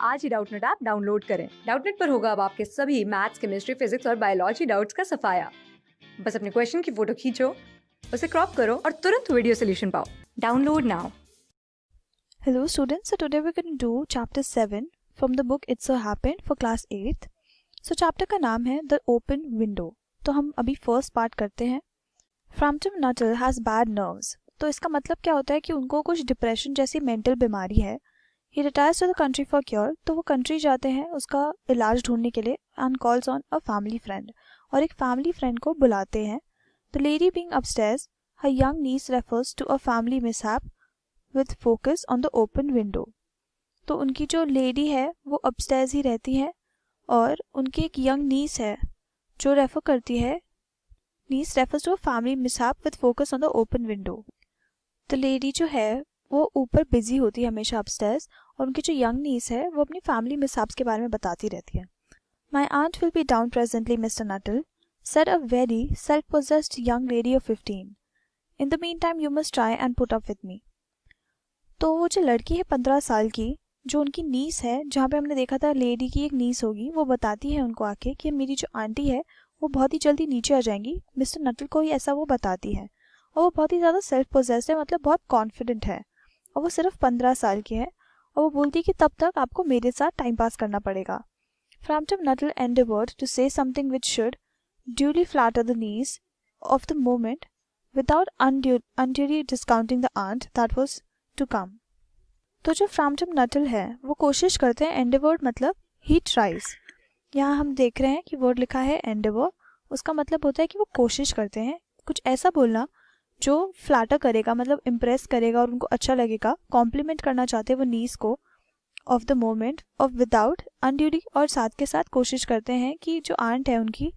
आज ही Doubtnut app download करें। Doubtnut पर होगा अब आपके सभी मैथ्स, केमिस्ट्री, फिजिक्स और बायोलॉजी डाउट्स का सफाया। बस अपने क्वेश्चन की फोटो खींचो, उसे क्रॉप करो और तुरंत वीडियो सोल्यूशन पाओ। Download now. Hello students, so today we're going to do chapter 7 from the book It So Happened for class 8th. So chapter का नाम है The Open Window. तो हम अभी फर्स्ट पार्ट करते हैं. Frampton Nuttall has bad nerves. तो इसका मतलब क्या होता है कि उनको कुछ डिप्रेशन जैसी मेंटल बीमारी है. He retires to the country for cure. तो वो कंट्री जाते हैं उसका इलाज ढूंढने के लिए and calls on a family friend. और एक फैमिली फ्रेंड को बुलाते हैं. The lady being upstairs, her young niece refers to a family mishap with focus on the open window. तो उनकी जो लेडी है वो अपस्टेयर्स ही रहती है और उनकी एक यंग नीस है जो रेफर करती है. Niece refers to a family mishap with focus on the open window. तो लेडी जो है वो ऊपर बिजी होती है हमेशा अपस्टेयर्स और उनकी जो यंग नीस है वो अपनी फैमिली मिसहैप्स के बारे में बताती रहती है. My aunt will be down presently Mister Nuttel, said a very self-possessed young lady of 15. In the meantime you must try and put up with me. तो वो जो लड़की है 15 साल की जो उनकी नीस है, जहाँ पे हमने देखा था लेडी की एक नीस होगी, वो बताती है उनको आके कि मेरी जो आंटी है वो बहुत ही जल्दी नीचे आ जाएंगी. मिस्टर नटल को ही ऐसा वो बताती है और वो बहुत ही ज़्यादा सेल्फ पोजेस्ड है, मतलब बहुत कॉन्फिडेंट है और वो सिर्फ 15 साल की है और वो बोलती है कि तब तक आपको मेरे साथ टाइम पास करना पड़ेगा. Frampton Nuttall endeavored to say something which should duly flatter the niece of the moment without unduly discounting the aunt that was to come. तो जो फ्रैम्पटन नटल है वो कोशिश करते हैं. एंडेवर्ड मतलब ही ट्राइज. यहाँ हम देख रहे हैं कि वर्ड लिखा है एंडेवर. उसका मतलब होता है कि वो कोशिश करते हैं कुछ ऐसा बोलना जो फ्लैटर करेगा, मतलब इम्प्रेस करेगा और उनको अच्छा लगेगा. कॉम्प्लीमेंट करना चाहते हैं वो नीस को of the moment of without unduly, और साथ के साथ कोशिश करते हैं कि जो आंट है उनकी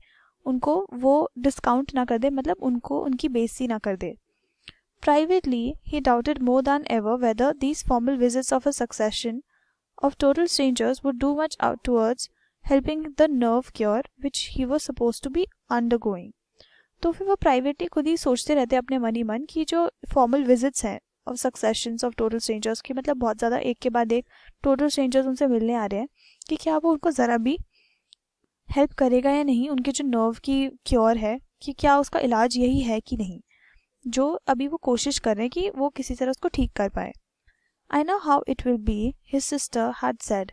उनको वो डिस्काउंट ना कर दे, मतलब उनको उनकी बेइज्जती ना कर दे. Privately, he doubted more than ever whether these formal visits of a succession of total strangers would do much out towards helping the nerve cure which he was supposed to be undergoing. तो फिर वो privately खुद ही सोचते रहते अपने मन ही मन कि जो फॉर्मल विजिट्स हैं of successions of total strangers की, मतलब बहुत ज़्यादा एक के बाद एक टोटल स्ट्रेंजर्स उनसे मिलने आ रहे हैं, कि क्या वो उनको ज़रा भी हेल्प करेगा या नहीं, उनके जो नर्व की क्योर है कि क्या उसका इलाज यही है कि नहीं, जो अभी वो कोशिश कर रहे हैं कि वो किसी तरह उसको ठीक कर पाए. I know how it will be, his sister had said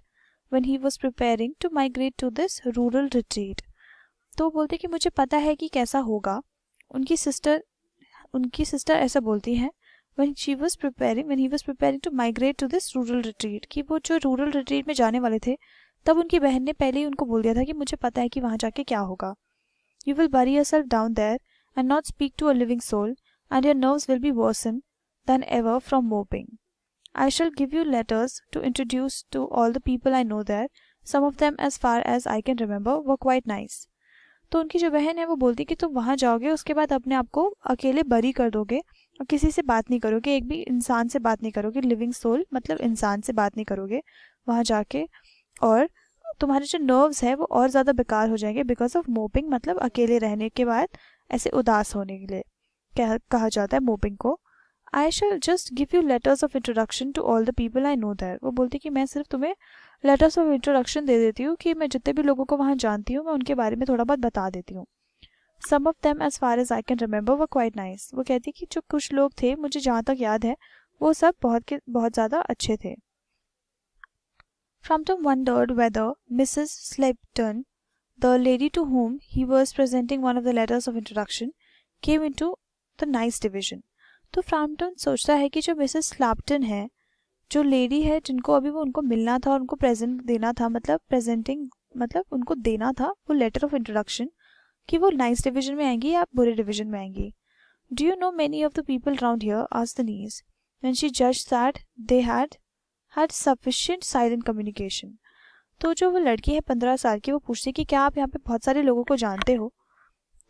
when he was preparing to migrate to this rural retreat. तो बोलते कि मुझे पता है कि कैसा होगा. उनकी सिस्टर ऐसा बोलती हैं when he was preparing to migrate to this rural retreat, कि वो जो रूरल रिट्रीट में जाने वाले थे तब उनकी बहन ने पहले ही उनको बोल दिया था कि मुझे पता है कि वहाँ जाके क्या होगा. You will bury yourself down there and not speak to a living soul, and your nerves will be worse than ever from moping. I shall give you letters to introduce to all the people I know there. Some of them, as far as I can remember, were quite nice. तो उनकी जो बहन है वो बोलती कि तुम वहाँ जाओगे, उसके बाद अपने आप को अकेले बरी कर दोगे और किसी से बात नहीं करोगे, एक भी इंसान से बात नहीं करोगे. लिविंग सोल मतलब इंसान से बात नहीं करोगे वहाँ जाके, और तुम्हारे जो नर्व्स है वो और ज़्यादा बेकार हो जाएंगे बिकॉज ऑफ मोपिंग, मतलब अकेले रहने के बाद ऐसे उदास होने के लिए कहा जाता है मोपिंग को. I shall just give you letters of introduction to all the people I know there. वो बोलती कि मैं सिर्फ तुम्हें लेटर्स ऑफ इंट्रोडक्शन दे देती हूँ कि मैं जितने भी लोगों को वहाँ जानती हूँ मैं उनके बारे में थोड़ा बहुत बता देती हूँ. Some of them as far as I can remember were quite nice. वो कहती कि जो कुछ लोग थे मुझे जहाँ तक याद है वो सब बहुत ज़्यादा अच्छे थे. Frampton wondered whether Mrs. Slapton, the lady to whom he was presenting one of the letters of introduction, came into the nice division. तो फ्रैम्पटन सोचता है कि जो मिसेस स्लैप्टन है, जो लेडी है जिनको अभी वो उनको मिलना था और उनको प्रेजेंट देना था, मतलब प्रेजेंटिंग मतलब उनको देना था वो लेटर ऑफ इंट्रोडक्शन, कि वो नाइस डिवीजन में आएंगी या बुरे डिवीजन में आएंगी. Do you know many of the people round here, asked the niece when she judged that they had sufficient silent communication. तो जो वो लड़की है 15 साल की वो पूछती है कि क्या आप यहाँ पे बहुत सारे लोगों को जानते हो.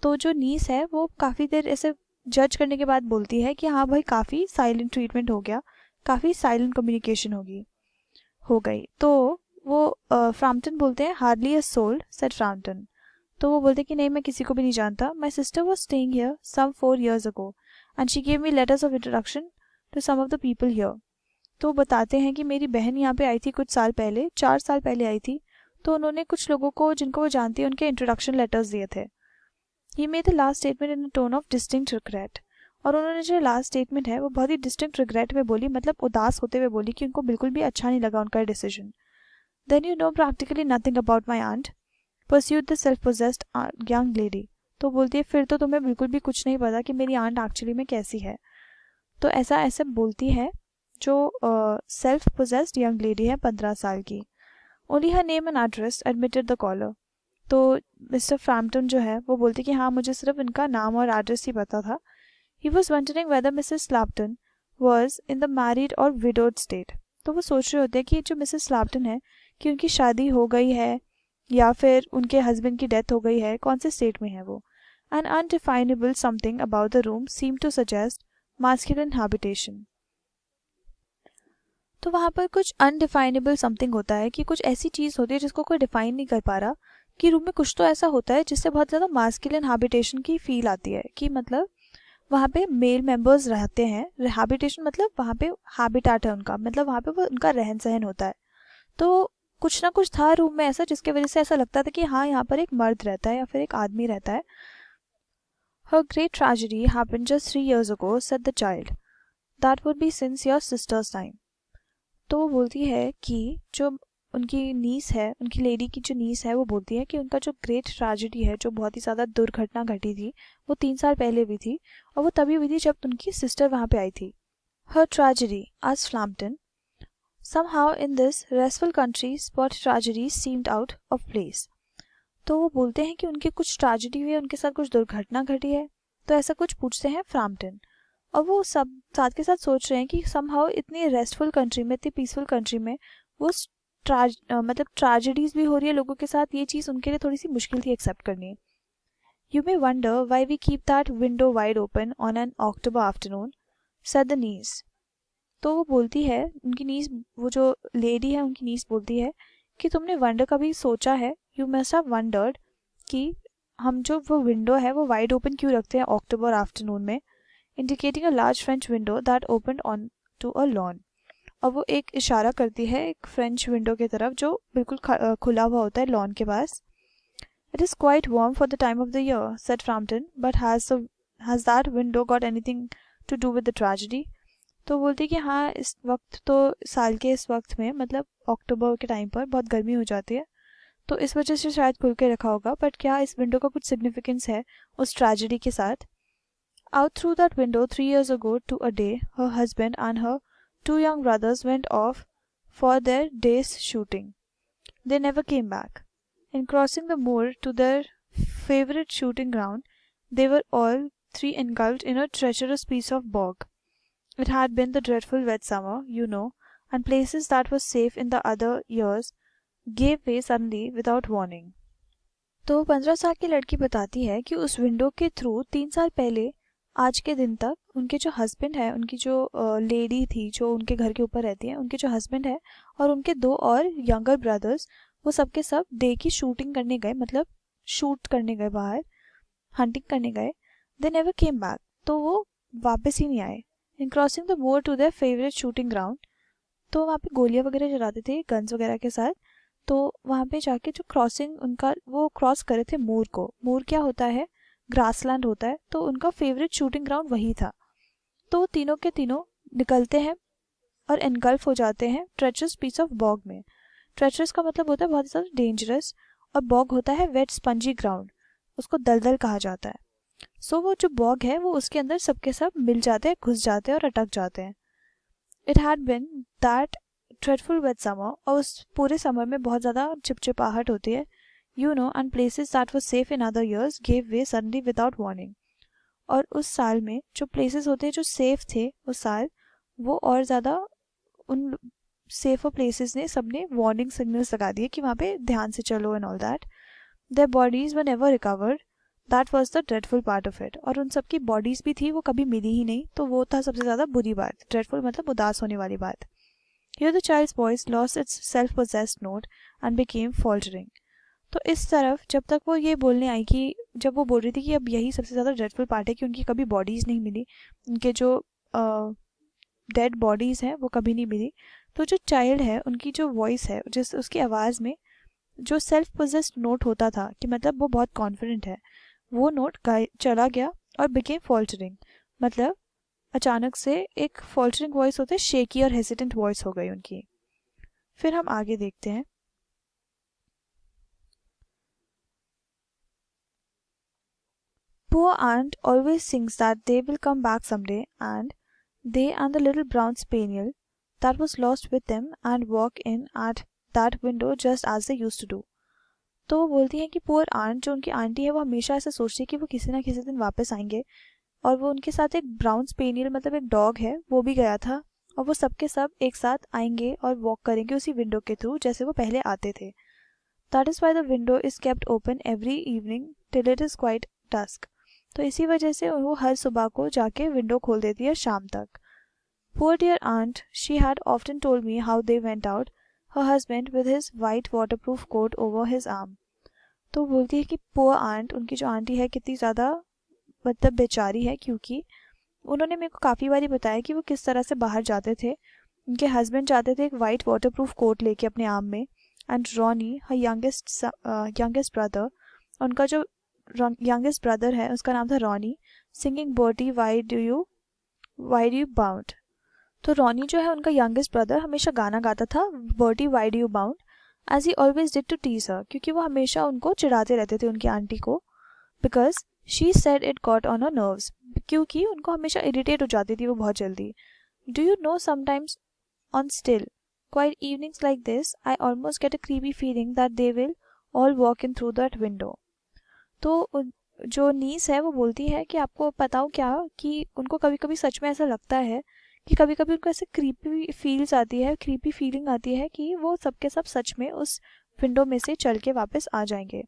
तो जो नीस है वो काफ़ी देर ऐसे जज करने के बाद बोलती है कि हाँ भाई काफ़ी साइलेंट ट्रीटमेंट हो गया, काफ़ी साइलेंट कम्युनिकेशन हो गई. तो वो फ्रैम्पटन बोलते हैं hardly a soul, said Framton. तो वो बोलते कि नहीं मैं किसी को भी नहीं जानता. My sister was staying here some 4 years ago and she gave me letters of introduction to some of the people here. तो बताते हैं कि मेरी बहन यहाँ पे आई थी कुछ साल पहले, 4 साल पहले आई थी, तो उन्होंने कुछ लोगों को जिनको वो जानती है उनके इंट्रोडक्शन लेटर्स दिए थे। He made the last statement in a tone of distinct regret, और उन्होंने जो लास्ट स्टेटमेंट है वो बहुत ही डिस्टिंक्ट रिग्रेट में बोली, मतलब उदास होते हुए बोली कि उनको बिल्कुल भी अच्छा नहीं लगा उनका decision. Then you know practically nothing about my aunt, pursued the self possessed young lady. तो बोलती है फिर तो तुम्हें बिल्कुल भी कुछ नहीं पता कि मेरी आंट एक्चुअली में कैसी है। तो ऐसा ऐसे बोलती है जो सेल्फ पोजेस्ड यंग लेडी है 15 साल की। Only her name and address admitted the caller. तो मिस्टर फ्रैम्पटन जो है वो बोलते कि हाँ मुझे सिर्फ इनका नाम और एड्रेस ही पता था। He was wondering whether Mrs Sappleton was in the married or widowed state. तो वो सोच रहे होते हैं कि जो मिसेस स्लैप्टन है कि उनकी शादी हो गई है या फिर उनके हस्बैंड की डेथ हो गई है, कौन से स्टेट में है वो। An undefinable something about the room seem to suggest masculine habitation. तो वहाँ पर कुछ अनडिफाइनेबल समथिंग होता है कि कुछ ऐसी चीज़ होती है जिसको कोई डिफाइन नहीं कर पा रहा, कि रूम में कुछ तो ऐसा होता है जिससे बहुत ज़्यादा मास्कुलिन हैबिटेशन की फील आती है, कि मतलब वहाँ पे मेल मेंबर्स रहते हैं। हैबिटेशन मतलब वहाँ पे हैबिटेट है उनका, मतलब वहाँ पे वो उनका रहन सहन होता है। तो कुछ ना कुछ था रूम में ऐसा जिसकी वजह से ऐसा लगता था कि हाँ यहाँ पर एक मर्द रहता है या फिर एक आदमी रहता है। Her great tragedy happened just 3 years ago, said the child. That would be since your sister's time. तो वो बोलती है कि जो उनकी नीस है, उनकी लेडी की जो नीस है, वो बोलती है कि उनका जो ग्रेट ट्रेजेडी है, जो बहुत ही ज़्यादा दुर्घटना घटी थी, वो 3 साल पहले भी थी, और वो तभी हुई थी जब उनकी सिस्टर वहाँ पे आई थी। Her tragedy, asked Flampton. Somehow in this restful country, spot tragedies seemed out of place. तो वो बोलते हैं कि उनकी कुछ ट्रेजेडी हुई है, उनके साथ कुछ दुर्घटना घटी है, तो ऐसा कुछ पूछते हैं फ्रैम्पटन। और वो सब साथ के साथ सोच रहे हैं कि समहाउ इतनी रेस्टफुल कंट्री में, इतनी पीसफुल कंट्री में वो मतलब ट्रेजेडीज भी हो रही है लोगों के साथ, ये चीज़ उनके लिए थोड़ी सी मुश्किल थी एक्सेप्ट करनी। You may wonder why we keep that window wide open on an October afternoon, said the niece. तो वो बोलती है, उनकी नीस, वो जो लेडी है उनकी नीस बोलती है कि तुमने वंडर कभी सोचा है, यू मस्ट हैव वंडर्ड, कि हम जो वो विंडो है वो वाइड ओपन क्यों रखते हैं अक्टूबर आफ्टरनून में, indicating a large French window that opened on to a lawn. और वो एक इशारा करती है एक फ्रेंच विंडो की तरफ जो बिल्कुल खुला हुआ होता है लॉन के पास। It is quite warm for the time of the year, said Framton, but has that window got anything to do with the tragedy. तो बोलती कि हाँ इस वक्त तो, साल के इस वक्त में, मतलब अक्टूबर के टाइम पर बहुत गर्मी हो जाती है, तो इस वजह से शायद खुल के रखा होगा, बट क्या इस विंडो का कुछ सिग्निफिकेंस है उस ट्रेजेडी के साथ। Out through that window 3 years ago to a day, her husband and her 2 young brothers went off for their day's shooting. They never came back. In crossing the moor to their favorite shooting ground, they were all three engulfed in a treacherous piece of bog. It had been the dreadful wet summer, you know, and places that were safe in the other years gave way suddenly without warning. तो 15 साल की लड़की बताती है कि उस window के through 3 साल पहले आज के दिन तक उनके जो हस्बैंड है, उनकी जो लेडी थी जो उनके घर के ऊपर रहती है, उनके जो हस्बैंड है और उनके 2 और यंगर ब्रदर्स, वो सब के सब डे की शूटिंग करने गए, मतलब शूट करने गए बाहर, हंटिंग करने गए। दे नेवर केम बैक, तो वो वापस ही नहीं आए। In crossing the moor to their favourite shooting ground, तो वहाँ पे गोलियाँ वगैरह चलाते थे गन्स वगैरह के साथ। तो वहाँ पे जाके जो क्रॉसिंग उनका, वो क्रॉस करे थे मोर को। मोर क्या होता है, ग्रासलैंड होता है, तो उनका फेवरेट शूटिंग ग्राउंड वही था। तो वो तीनों के तीनों निकलते हैं और एनगल्फ हो जाते हैं ट्रेचरस पीस ऑफ बॉग में। ट्रेचरस का मतलब होता है बहुत ज़्यादा डेंजरस, और बॉग होता है वेट स्पंजी ग्राउंड, उसको दलदल कहा जाता है। सो वो जो बॉग है वो उसके अंदर सबके सब मिल जाते हैं, घुस जाते हैं और अटक जाते हैं। It had been that dreadful wet summer, और उस पूरे समर में बहुत ज़्यादा चिपचिपाहट होती है, you know, and places that were safe in other years gave way suddenly without warning. और उस साल में जो प्लेसेस होते हैं जो सेफ थे उस साल, वो और ज़्यादा उन सेफर प्लेसेस ने सबने वार्निंग सिग्नल्स लगा दिए कि वहाँ पे ध्यान से चलो and all that. Their bodies were never recovered, that was the dreadful part of it. और उन सबकी बॉडीज़ भी थी, वो कभी मिली ही नहीं, तो वो था सबसे ज़्यादा बुरी बात। ड्रेडफुल मतलब उदास होने वाली बात। Here the child's voice lost its self-possessed note and became faltering. तो इस तरफ जब तक वो ये बोलने आई कि, जब वो बोल रही थी कि अब यही सबसे ज़्यादा ड्रेडफुल पार्ट है कि उनकी कभी बॉडीज़ नहीं मिली, उनके जो डेड बॉडीज़ हैं वो कभी नहीं मिली। तो जो चाइल्ड है उनकी जो वॉइस है, जिस उसकी आवाज़ में जो सेल्फ पोजेस्ड नोट होता था कि मतलब वो बहुत कॉन्फिडेंट है, वो नोट चला गया और बिकेम फॉल्टरिंग। मतलब अचानक से एक फॉल्टरिंग वॉइस होते, शेकी और हेसिटेंट वॉइस हो गई उनकी। फिर हम आगे देखते हैं। Poor aunt always thinks that they will come back someday, and they and the little brown spaniel that was lost with them and walk in at that window just as they used to do. तो वो बोलती है कि poor aunt, जो उनकी aunty है, वो हमेशा ऐसा सोचती है कि वो किसी ना किसी दिन वापस आएंगे, और वो उनके साथ एक ब्राउन स्पेनियल मतलब एक डॉग है वो भी गया था, और वो सबके सब एक साथ आएंगे और वॉक करेंगे उसी विंडो के थ्रू जैसे वो पहले आते थे। That is why the window is kept open every evening till it is quite dusk. तो इसी वजह से वो हर सुबह को जाके विंडो खोल देती है शाम तक। Poor dear aunt, she had often told me how they went out, her husband with his white waterproof coat over his arm. तो बोलती है कि पुअर आंट, उनकी जो आंटी है, कितनी ज़्यादा मतलब बेचारी है, क्योंकि उन्होंने मेरे को काफ़ी बारी बताया कि वो किस तरह से बाहर जाते थे। उनके हस्बैंड जाते थे एक वाइट वाटरप्रूफ कोट लेके अपने आर्म में, and Ronnie her youngest brother, उनका जो यंगेस्ट ब्रदर है उसका नाम था Ronnie, singing Bertie why do you bound. तो रॉनी जो है उनका यंगेस्ट ब्रदर हमेशा गाना गाता था, Bertie why do you bound, as he always did to tease her, क्योंकि वो हमेशा उनको चिढ़ाते रहते थे उनकी आंटी को, because she said it got on her nerves, क्योंकि उनको हमेशा इरिटेट हो जाती थी वो बहुत जल्दी। Do you know sometimes on still quite evenings like this I almost get a creepy feeling that they will all walk in through that window. तो जो नीस है वो बोलती है कि आपको बताऊँ क्या, कि उनको कभी कभी सच में ऐसा लगता है कि कभी कभी उनको ऐसे क्रीपी फीलिंग आती है कि वो सबके सब सच में उस विंडो में से चल के वापस आ जाएंगे।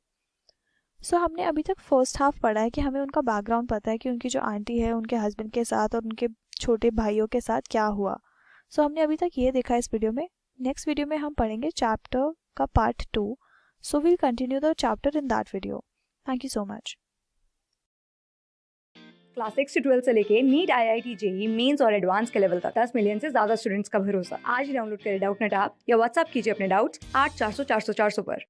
सो हमने अभी तक फर्स्ट हाफ पढ़ा है कि हमें उनका बैकग्राउंड पता है कि उनकी जो आंटी है उनके हस्बैंड के साथ और उनके छोटे भाइयों के साथ क्या हुआ। सो हमने अभी तक ये देखा इस वीडियो में। नेक्स्ट वीडियो में हम पढ़ेंगे चैप्टर का part 2। So we'll continue the chapter in that video. Thank you so much. Class 6 से 12 से लेके नीट, IIT, JEE मेंस और एडवांस के लेवल तक 10 मिलियन से ज्यादा स्टूडेंट्स का भरोसा। आज ही डाउनलोड करें डाउटनेट ऐप या व्हाट्सएप कीजिए अपने डाउट्स 8400 400 400 पर।